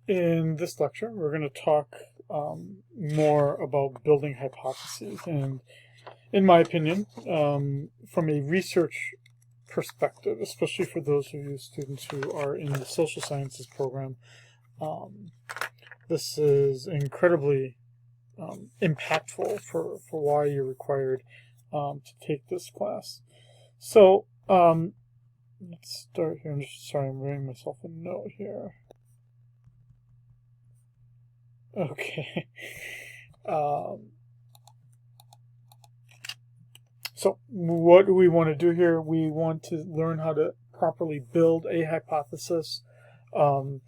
In this lecture, we're going to talk more about building hypotheses. And in my opinion, from a research perspective, especially for those of you students who are in the social sciences program, this is incredibly impactful for why you're required to take this class. So let's start here. I'm writing myself a note here. Okay. So what do we want to do here? We want to learn how to properly build a hypothesis. And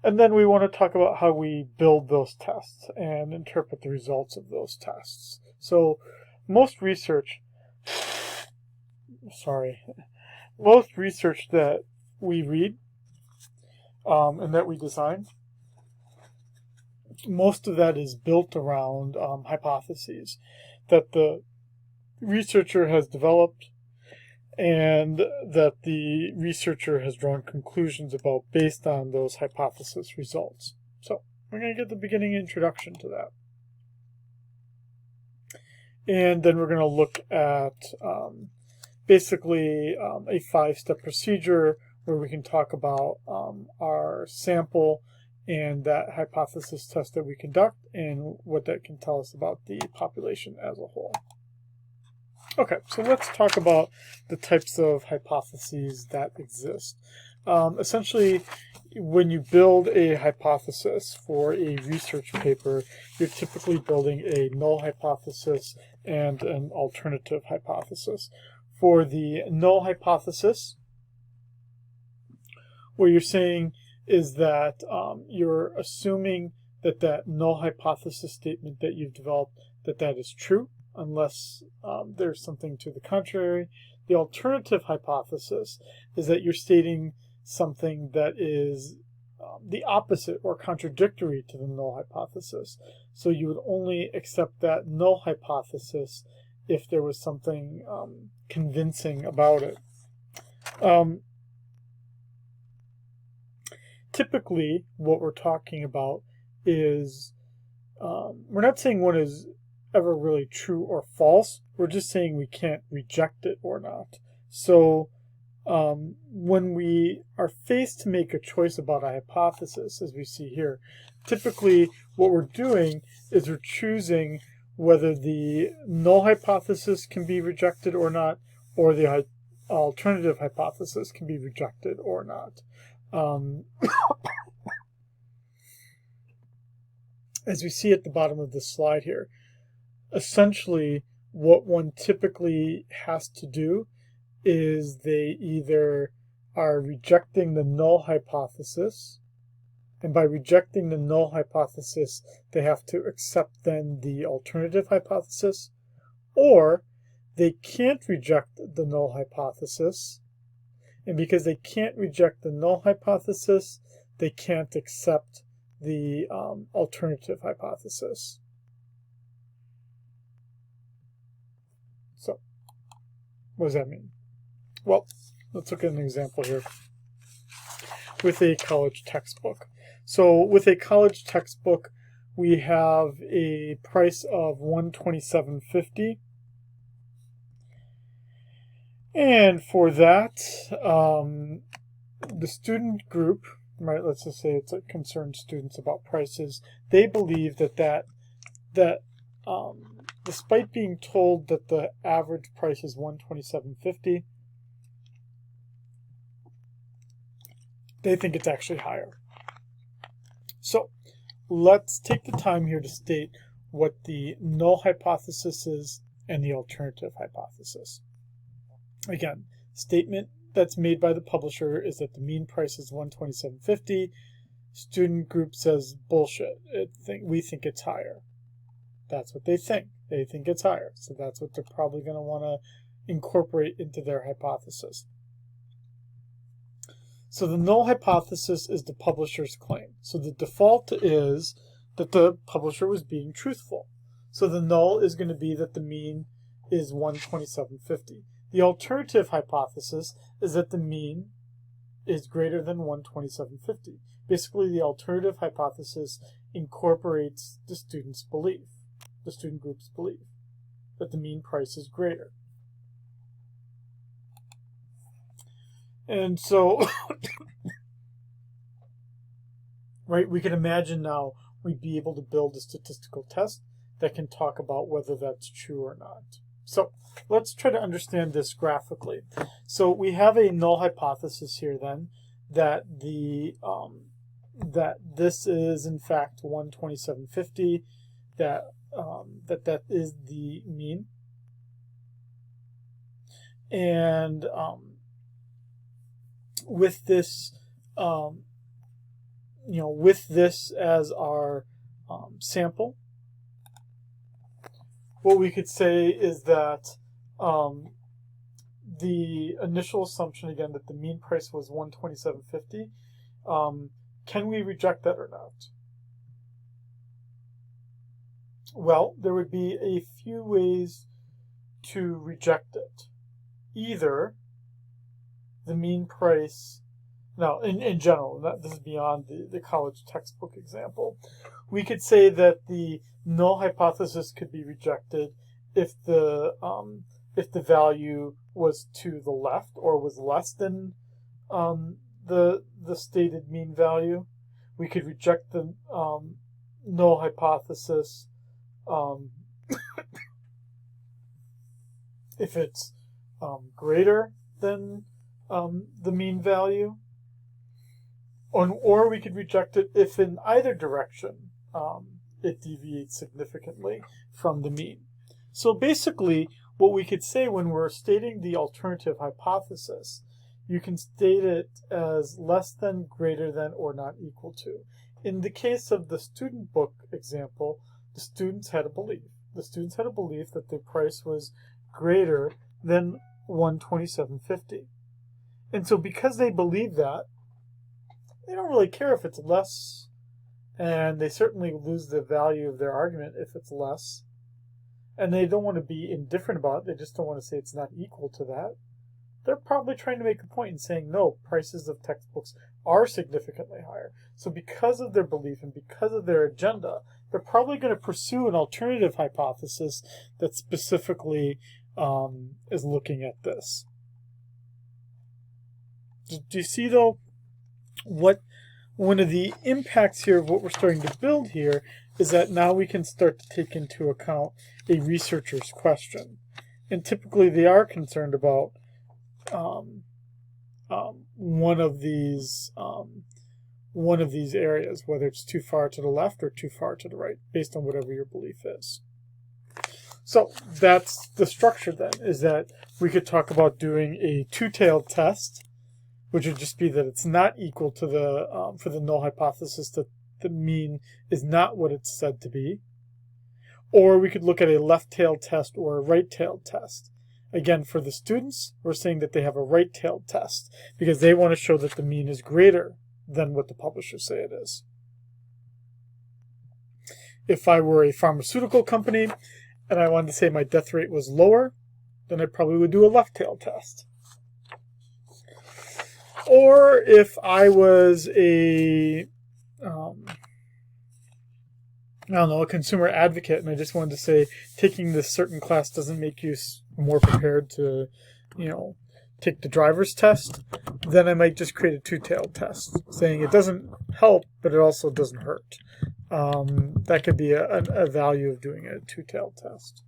then we want to talk about how we build those tests and interpret the results of those tests. So most research that we read and that we design, most of that is built around hypotheses that the researcher has developed and that the researcher has drawn conclusions about based on those hypothesis results. So we're going to get the beginning introduction to that. And then we're going to look at basically a 5-step procedure where we can talk about our sample and that hypothesis test that we conduct and what that can tell us about the population as a whole. Okay, so let's talk about the types of hypotheses that exist. Essentially, when you build a hypothesis for a research paper, you're typically building a null hypothesis and an alternative hypothesis. For the null hypothesis, what you're saying is that you're assuming that that null hypothesis statement that you've developed, that is true, unless there's something to the contrary. The alternative hypothesis is that you're stating something that is the opposite or contradictory to the null hypothesis. So you would only accept that null hypothesis if there was something convincing about it. Typically, what we're talking about is, we're not saying one is ever really true or false. We're just saying we can't reject it or not. So when we are faced to make a choice about a hypothesis, as we see here, typically what we're doing is we're choosing whether the null hypothesis can be rejected or not, or the alternative hypothesis can be rejected or not. As we see at the bottom of this slide here, essentially what one typically has to do is they either are rejecting the null hypothesis, and by rejecting the null hypothesis, they have to accept then the alternative hypothesis, or they can't reject the null hypothesis, and because they can't reject the null hypothesis, they can't accept the alternative hypothesis. So, what does that mean? Well, let's look at an example here with a college textbook. So with a college textbook, we have a price of $127.50. And for that, the student group, right, let's just say it's a concerned students about prices, they believe that despite being told that the average price is $127.50, they think it's actually higher. So let's take the time here to state what the null hypothesis is and the alternative hypothesis. Again, statement that's made by the publisher is that the mean price is $127.50. Student group says bullshit. We think it's higher. That's what they think. They think it's higher. So that's what they're probably going to want to incorporate into their hypothesis. So the null hypothesis is the publisher's claim. So the default is that the publisher was being truthful. So the null is going to be that the mean is $127.50. The alternative hypothesis is that the mean is greater than $127.50. Basically, the alternative hypothesis incorporates the student's belief, the student group's belief, that the mean price is greater. And so, right, we can imagine now we'd be able to build a statistical test that can talk about whether that's true or not. So let's try to understand this graphically. So we have a null hypothesis here then that that this is in fact 127.50, that is the mean, and with this with this as our sample, what we could say is that the initial assumption, again, that the mean price was 127.50, can we reject that or not? Well, there would be a few ways to reject it. Either the mean price, now in general, this is beyond the college textbook example, we could say that the null hypothesis could be rejected if the value was to the left or was less than the stated mean value. We could reject the null hypothesis if it's greater than the mean value, or we could reject it if in either direction it deviates significantly from the mean. So basically, what we could say when we're stating the alternative hypothesis, you can state it as less than, greater than, or not equal to. In the case of the student book example, the students had a belief. The students had a belief that the price was greater than 127.50. And so because they believe that, they don't really care if it's less, and they certainly lose the value of their argument if it's less. And they don't want to be indifferent about it. They just don't want to say it's not equal to that. They're probably trying to make a point in saying, no, prices of textbooks are significantly higher. So because of their belief and because of their agenda, they're probably going to pursue an alternative hypothesis that specifically is looking at this. Do you see, though, what one of the impacts here of what we're starting to build here is that now we can start to take into account a researcher's question. And typically they are concerned about one of these areas, whether it's too far to the left or too far to the right, based on whatever your belief is. So that's the structure then, is that we could talk about doing a two-tailed test, which would just be that it's not equal to the, for the null hypothesis, that the mean is not what it's said to be. Or we could look at a left-tailed test or a right-tailed test. Again, for the students, we're saying that they have a right-tailed test because they want to show that the mean is greater than what the publishers say it is. If I were a pharmaceutical company and I wanted to say my death rate was lower, then I probably would do a left-tailed test. Or if I was a a consumer advocate, and I just wanted to say taking this certain class doesn't make you more prepared to, take the driver's test, then I might just create a two-tailed test, saying it doesn't help, but it also doesn't hurt. That could be a value of doing a two-tailed test.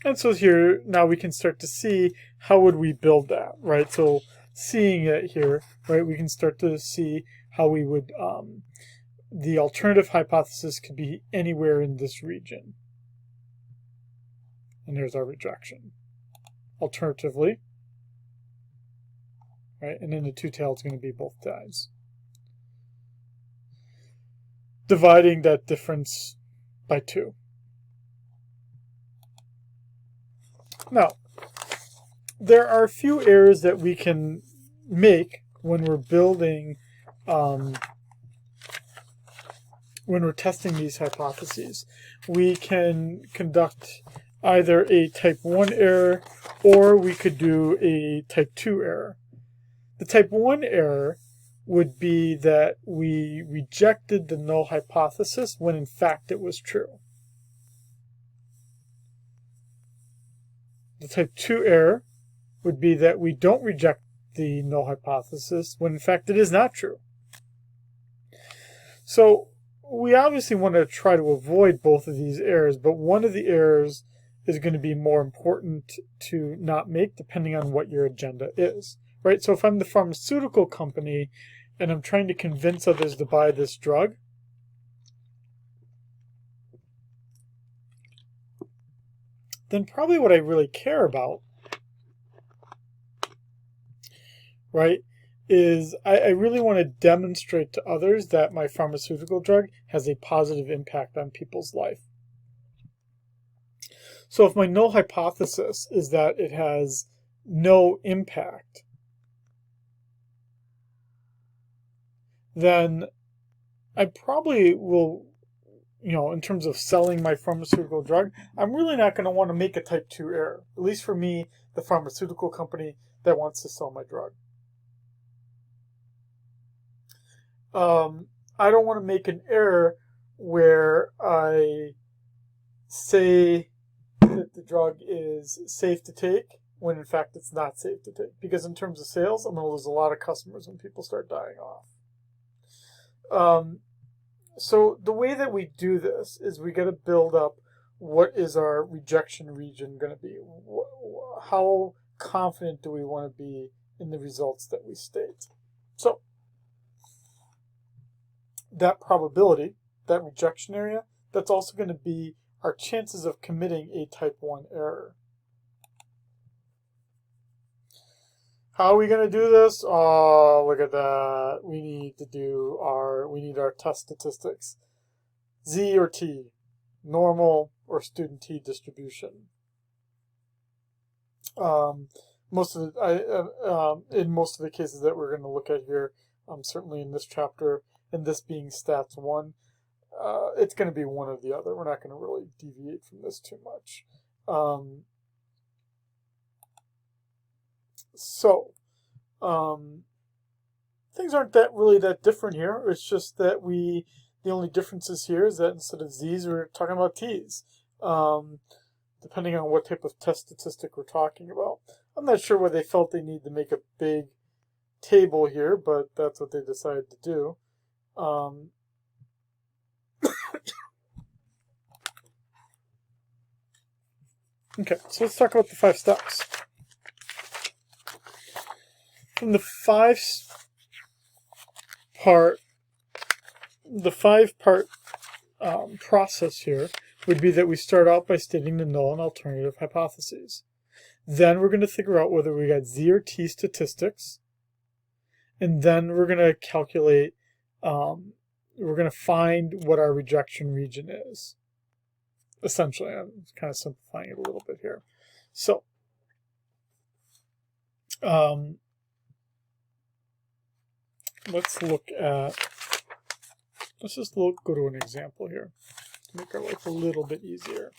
And so here, now we can start to see how would we build that, right? So seeing it here, right, we can start to see how we would, the alternative hypothesis could be anywhere in this region. And there's our rejection. Alternatively, right, and then the two-tailed is going to be both sides. Dividing that difference by 2. Now, there are a few errors that we can make when we're building, when we're testing these hypotheses. We can conduct either a type 1 error or we could do a type 2 error. The type 1 error would be that we rejected the null hypothesis when in fact it was true. The type 2 error would be that we don't reject the null hypothesis when in fact it is not true. So we obviously want to try to avoid both of these errors, but one of the errors is going to be more important to not make depending on what your agenda is, right? So if I'm the pharmaceutical company and I'm trying to convince others to buy this drug, then probably what I really care about, right, is I really want to demonstrate to others that my pharmaceutical drug has a positive impact on people's life. So if my null hypothesis is that it has no impact, then I probably will, in terms of selling my pharmaceutical drug, I'm really not going to want to make a type 2 error, at least for me, the pharmaceutical company that wants to sell my drug. I don't want to make an error where I say that the drug is safe to take when in fact it's not safe to take. Because in terms of sales, I'm going to lose a lot of customers when people start dying off. So the way that we do this is we got to build up what is our rejection region going to be. How confident do we want to be in the results that we state? So that probability, that rejection area, that's also going to be our chances of committing a type 1 error. How are we going to do this? Oh, look at that. We need our test statistics. Z or T, normal or student T distribution. In most of the cases that we're going to look at here, certainly in this chapter, and this being stats 1, it's going to be one or the other. We're not going to really deviate from this too much. Things aren't really that different here. It's just that the only differences here is that instead of Z's, we're talking about T's, depending on what type of test statistic we're talking about. I'm not sure why they felt they need to make a big table here, but that's what they decided to do. Okay, so let's talk about the 5 steps. From the 5-part process here would be that we start out by stating the null and alternative hypotheses. Then we're going to figure out whether we got Z or T statistics, and then we're going to calculate. We're going to find what our rejection region is. Essentially, I'm kind of simplifying it a little bit here. So, let's just go to an example here to make our life a little bit easier.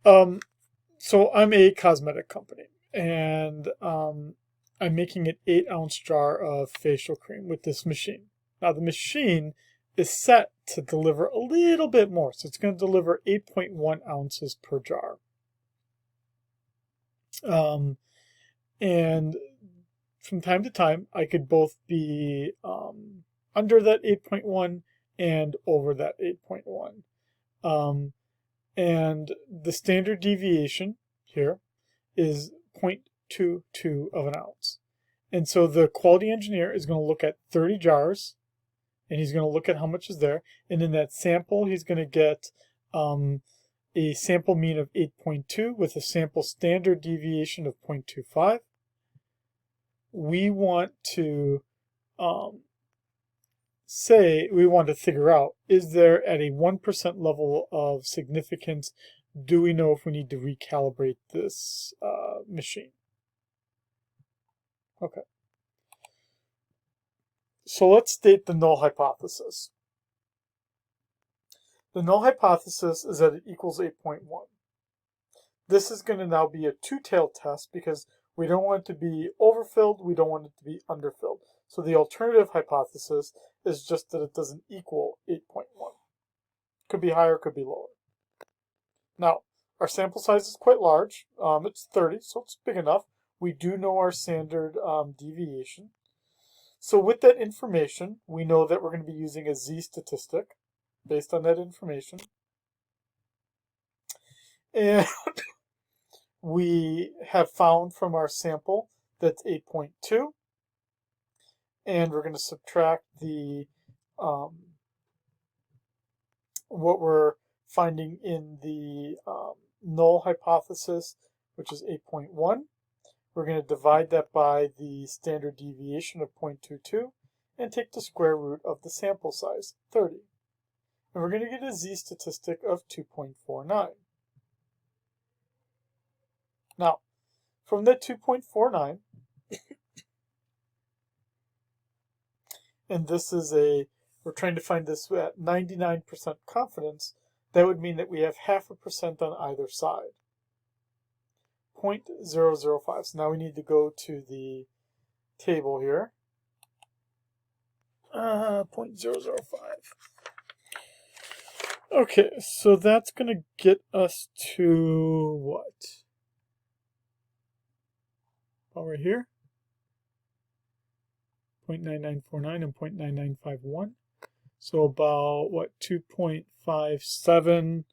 So I'm a cosmetic company, and I'm making an 8-ounce jar of facial cream with this machine. Now the machine is set to deliver a little bit more, so it's going to deliver 8.1 ounces per jar. And from time to time, I could both be under that 8.1 and over that 8.1. And the standard deviation here is 0.22 of an ounce. And so the quality engineer is going to look at 30 jars, and he's going to look at how much is there. And in that sample, he's going to get a sample mean of 8.2 with a sample standard deviation of 0.25. We want to figure out, is there at a 1% level of significance, do we know if we need to recalibrate this machine? Okay. So let's state the null hypothesis. The null hypothesis is that it equals 8.1. This is going to now be a two-tailed test because We don't want it to be overfilled. We don't want it to be underfilled. So the alternative hypothesis is just that it doesn't equal 8.1. Could be higher, could be lower. Now, our sample size is quite large. It's 30, so it's big enough. We do know our standard deviation. So with that information, we know that we're going to be using a z-statistic based on that information. And we have found from our sample that's 8.2. And we're going to subtract the what we're finding in the null hypothesis, which is 8.1. We're going to divide that by the standard deviation of 0.22 and take the square root of the sample size, 30. And we're going to get a z-statistic of 2.49. Now, from that 2.49, and this is we're trying to find this at 99% confidence, that would mean that we have 0.5% on either side. 0.005. So now we need to go to the table here. 0.005. Okay, so that's going to get us to what? Over here. 0.9949 and 0.9951. So about, what, 2.57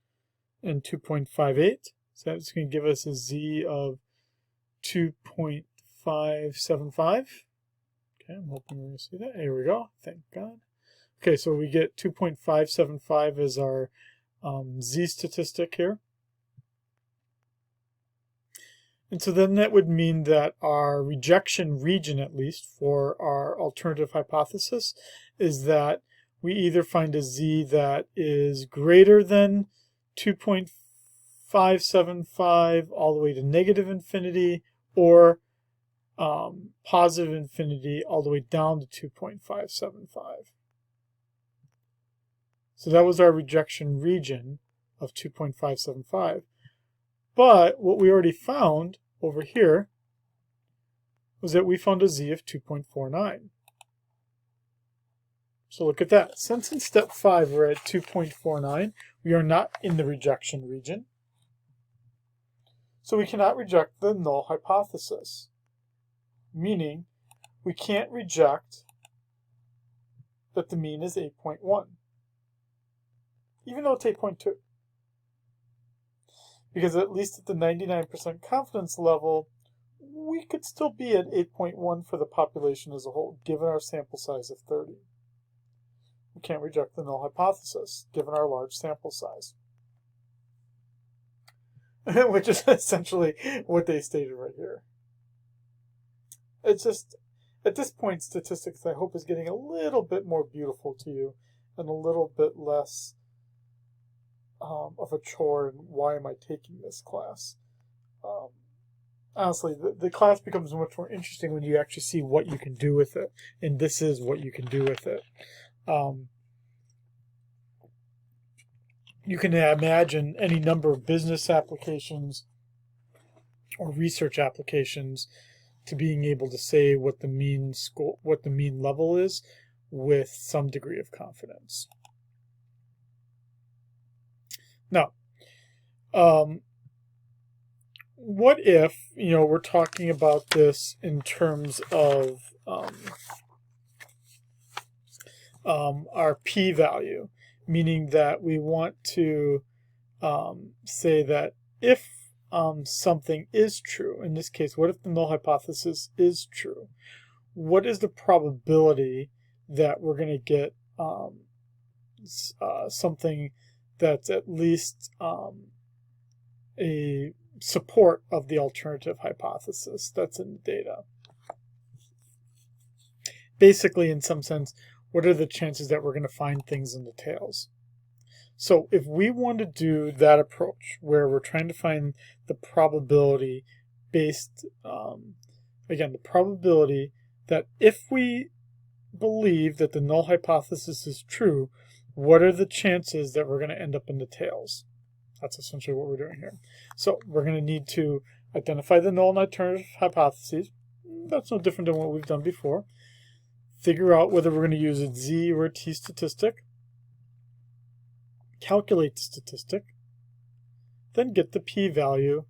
and 2.58. So that's going to give us a z of 2.575. Okay, I'm hoping we're going to see that. Here we go. Thank God. Okay, so we get 2.575 as our z-statistic here. And so then that would mean that our rejection region, at least for our alternative hypothesis, is that we either find a z that is greater than 2.575 all the way to negative infinity, or positive infinity all the way down to 2.575. So that was our rejection region of 2.575. But what we already found over here was that we found a z of 2.49. So look at that. Since in step 5 we're at 2.49, we are not in the rejection region. So we cannot reject the null hypothesis, meaning we can't reject that the mean is 8.1, even though it's 8.2. Because at least at the 99% confidence level, we could still be at 8.1 for the population as a whole, given our sample size of 30. We can't reject the null hypothesis, given our large sample size. Which is essentially what they stated right here. It's just, at this point, statistics, I hope, is getting a little bit more beautiful to you and a little bit less of a chore, and why am I taking this class? Honestly, the class becomes much more interesting when you actually see what you can do with it, and this is what you can do with it. You can imagine any number of business applications or research applications to being able to say what the mean level is with some degree of confidence. Now, what if, we're talking about this in terms of our p-value, meaning that we want to say that if something is true, in this case, what if the null hypothesis is true? What is the probability that we're going to get something that's at least a support of the alternative hypothesis that's in the data? Basically, in some sense, what are the chances that we're going to find things in the tails? So if we want to do that approach where we're trying to find the probability based, again, the probability that if we believe that the null hypothesis is true, what are the chances that we're going to end up in the tails? That's essentially what we're doing here. So we're going to need to identify the null and alternative hypotheses. That's no different than what we've done before. Figure out whether we're going to use a z or a t statistic. Calculate the statistic. Then get the p-value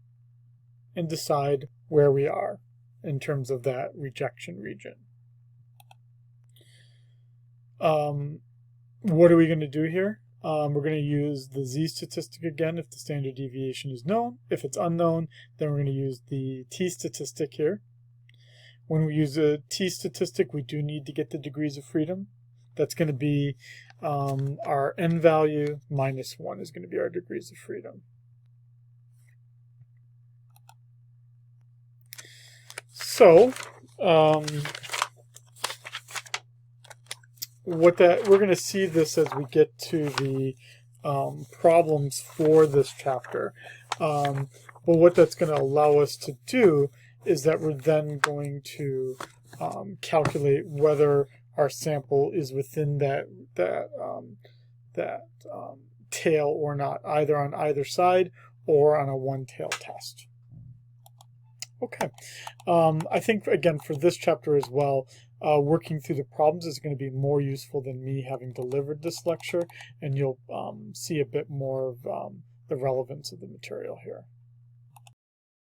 and decide where we are in terms of that rejection region. What are we going to do here? We're going to use the z statistic again if the standard deviation is known. If it's unknown, then we're going to use the t statistic here. When we use a t statistic, we do need to get the degrees of freedom. That's going to be our n value minus 1 is going to be our degrees of freedom. So, we're going to see this as we get to the problems for this chapter. But what that's going to allow us to do is that we're then going to calculate whether our sample is within that tail or not, either on either side or on a one-tail test. Okay, I think, again, for this chapter as well, working through the problems is going to be more useful than me having delivered this lecture, and you'll see a bit more of the relevance of the material here.